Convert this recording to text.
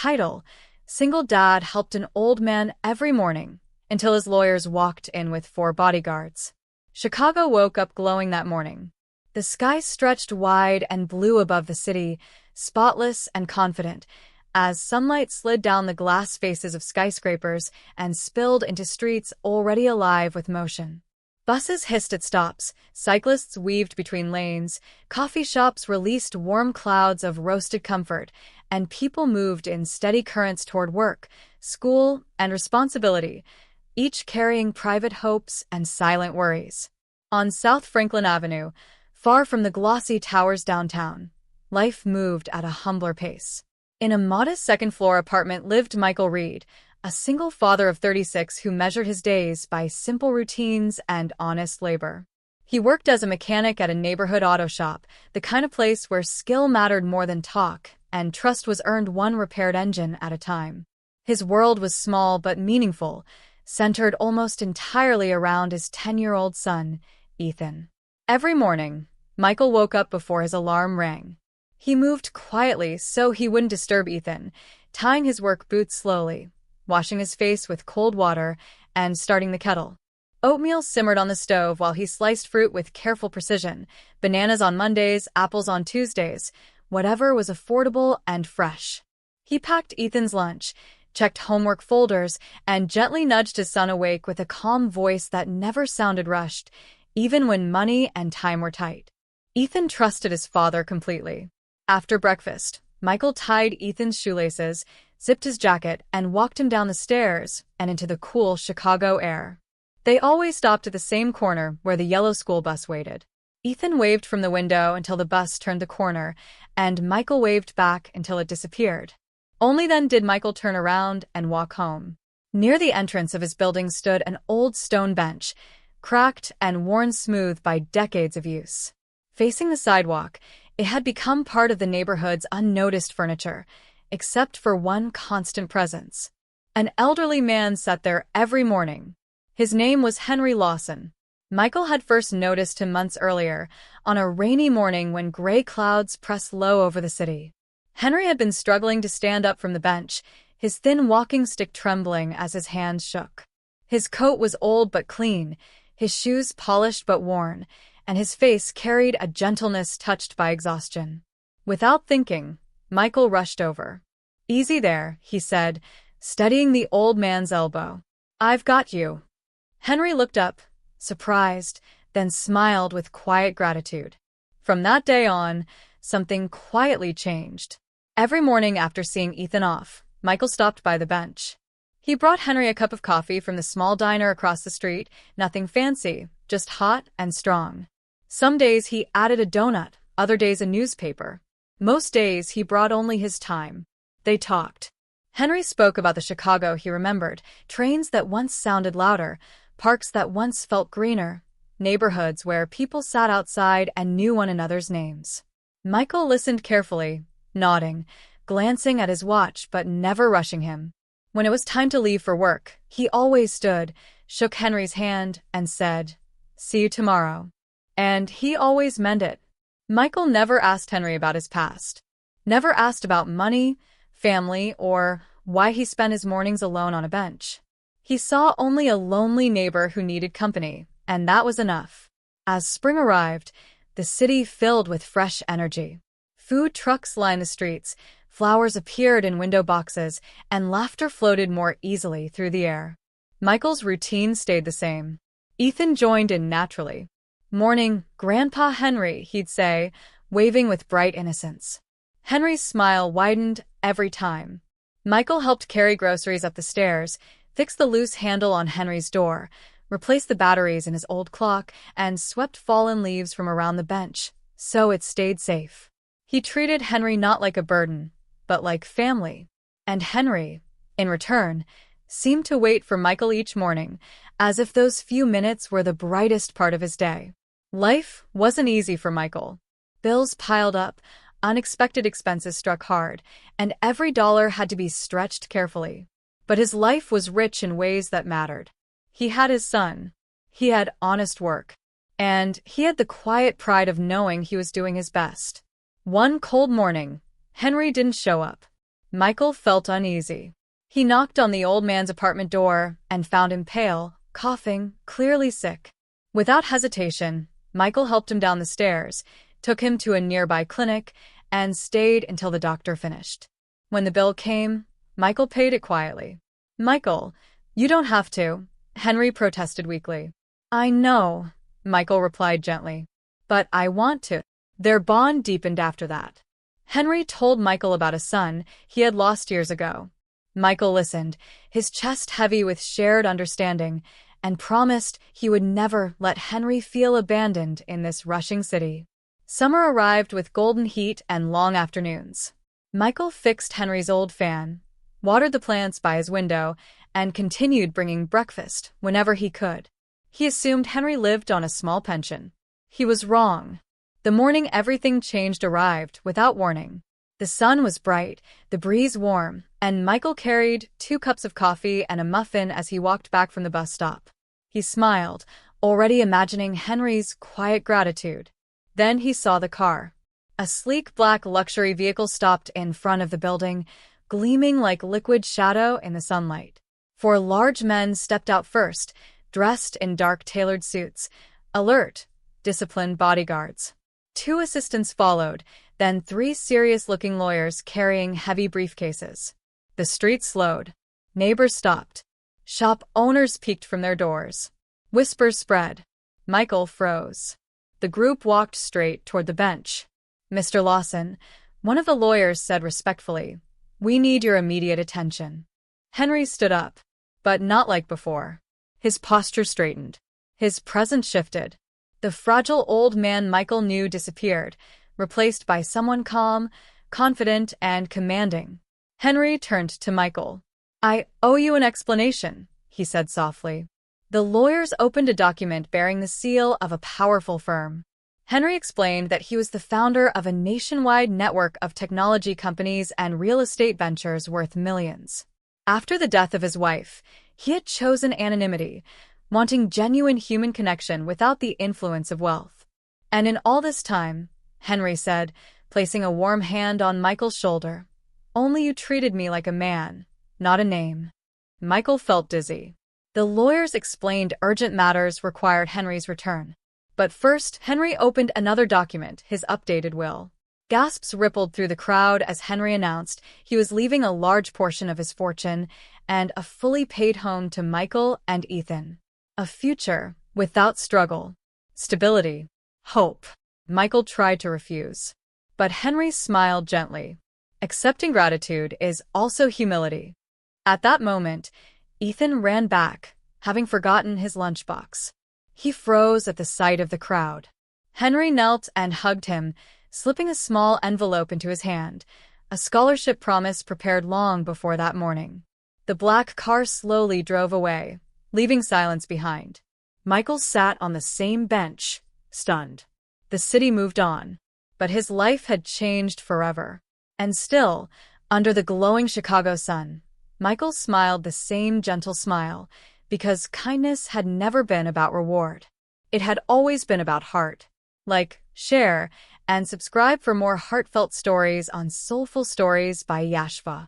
title, single dad helped an old man every morning until his lawyers walked in with 4 bodyguards. Chicago woke up glowing that morning. The sky stretched wide and blue above the city, spotless and confident, as sunlight slid down the glass faces of skyscrapers and spilled into streets already alive with motion. Buses hissed at stops, cyclists weaved between lanes, coffee shops released warm clouds of roasted comfort, and people moved in steady currents toward work, school, and responsibility, each carrying private hopes and silent worries. On South Franklin Avenue, far from the glossy towers downtown, life moved at a humbler pace. In a modest second-floor apartment lived Michael Reed, a single father of 36 who measured his days by simple routines and honest labor. He worked as a mechanic at a neighborhood auto shop, the kind of place where skill mattered more than talk, and trust was earned one repaired engine at a time. His world was small but meaningful, centered almost entirely around his 10-year-old son, Ethan. Every morning, Michael woke up before his alarm rang. He moved quietly so he wouldn't disturb Ethan, tying his work boots slowly, washing his face with cold water, and starting the kettle. Oatmeal simmered on the stove while he sliced fruit with careful precision, bananas on Mondays, apples on Tuesdays, whatever was affordable and fresh. He packed Ethan's lunch, checked homework folders, and gently nudged his son awake with a calm voice that never sounded rushed, even when money and time were tight. Ethan trusted his father completely. After breakfast, Michael tied Ethan's shoelaces, zipped his jacket, and walked him down the stairs and into the cool Chicago air. They always stopped at the same corner where the yellow school bus waited. Ethan waved from the window until the bus turned the corner, and Michael waved back until it disappeared. Only then did Michael turn around and walk home. Near the entrance of his building stood an old stone bench, cracked and worn smooth by decades of use. Facing the sidewalk, it had become part of the neighborhood's unnoticed furniture, except for one constant presence. An elderly man sat there every morning. His name was Henry Lawson. Michael had first noticed him months earlier, on a rainy morning when gray clouds pressed low over the city. Henry had been struggling to stand up from the bench, his thin walking stick trembling as his hands shook. His coat was old but clean, his shoes polished but worn, and his face carried a gentleness touched by exhaustion. Without thinking, Michael rushed over. "Easy there," he said, steadying the old man's elbow. "I've got you." Henry looked up, surprised, then smiled with quiet gratitude. From that day on, something quietly changed. Every morning after seeing Ethan off, Michael stopped by the bench. He brought Henry a cup of coffee from the small diner across the street, nothing fancy, just hot and strong. Some days he added a donut, other days a newspaper. Most days he brought only his time. They talked. Henry spoke about the Chicago he remembered, trains that once sounded louder, parks that once felt greener, neighborhoods where people sat outside and knew one another's names. Michael listened carefully, nodding, glancing at his watch but never rushing him. When it was time to leave for work, he always stood, shook Henry's hand, and said, "See you tomorrow." And he always meant it. Michael never asked Henry about his past. Never asked about money, family, or why he spent his mornings alone on a bench. He saw only a lonely neighbor who needed company, and that was enough. As spring arrived, the city filled with fresh energy. Food trucks lined the streets, flowers appeared in window boxes, and laughter floated more easily through the air. Michael's routine stayed the same. Ethan joined in naturally. "Morning, Grandpa Henry," he'd say, waving with bright innocence. Henry's smile widened every time. Michael helped carry groceries up the stairs, fix the loose handle on Henry's door, replaced the batteries in his old clock, and swept fallen leaves from around the bench, so it stayed safe. He treated Henry not like a burden, but like family. And Henry, in return, seemed to wait for Michael each morning, as if those few minutes were the brightest part of his day. Life wasn't easy for Michael. Bills piled up, unexpected expenses struck hard, and every dollar had to be stretched carefully. But his life was rich in ways that mattered. He had his son. He had honest work. And he had the quiet pride of knowing he was doing his best. One cold morning, Henry didn't show up. Michael felt uneasy. He knocked on the old man's apartment door and found him pale, coughing, clearly sick. Without hesitation, Michael helped him down the stairs, took him to a nearby clinic, and stayed until the doctor finished. When the bill came, Michael paid it quietly. "Michael, you don't have to," Henry protested weakly. "I know," Michael replied gently. "But I want to." Their bond deepened after that. Henry told Michael about a son he had lost years ago. Michael listened, his chest heavy with shared understanding, and promised he would never let Henry feel abandoned in this rushing city. Summer arrived with golden heat and long afternoons. Michael fixed Henry's old fan, watered the plants by his window, and continued bringing breakfast whenever he could. He assumed Henry lived on a small pension. He was wrong. The morning everything changed arrived without warning. The sun was bright, the breeze warm, and Michael carried 2 cups of coffee and a muffin as he walked back from the bus stop. He smiled, already imagining Henry's quiet gratitude. Then he saw the car. A sleek black luxury vehicle stopped in front of the building, gleaming like liquid shadow in the sunlight. 4 large men stepped out first, dressed in dark tailored suits, alert, disciplined bodyguards. 2 assistants followed, then 3 serious-looking lawyers carrying heavy briefcases. The street slowed. Neighbors stopped. Shop owners peeked from their doors. Whispers spread. Michael froze. The group walked straight toward the bench. "Mr. Lawson," one of the lawyers said respectfully, "we need your immediate attention." Henry stood up, but not like before. His posture straightened. His presence shifted. The fragile old man Michael knew disappeared, replaced by someone calm, confident, and commanding. Henry turned to Michael. "I owe you an explanation," he said softly. The lawyers opened a document bearing the seal of a powerful firm. Henry explained that he was the founder of a nationwide network of technology companies and real estate ventures worth millions. After the death of his wife, he had chosen anonymity, wanting genuine human connection without the influence of wealth. "And in all this time," Henry said, placing a warm hand on Michael's shoulder, "only you treated me like a man, not a name." Michael felt dizzy. The lawyers explained urgent matters required Henry's return. But first, Henry opened another document, his updated will. Gasps rippled through the crowd as Henry announced he was leaving a large portion of his fortune and a fully paid home to Michael and Ethan. A future without struggle, stability, hope. Michael tried to refuse. But Henry smiled gently. Accepting gratitude is also humility. At that moment, Ethan ran back, having forgotten his lunchbox. He froze at the sight of the crowd. Henry knelt and hugged him, slipping a small envelope into his hand, a scholarship promise prepared long before that morning. The black car slowly drove away, leaving silence behind. Michael sat on the same bench, stunned. The city moved on, but his life had changed forever. And still, under the glowing Chicago sun, Michael smiled the same gentle smile, because kindness had never been about reward. It had always been about heart. Like, share, and subscribe for more heartfelt stories on Soulful Stories by Yashva.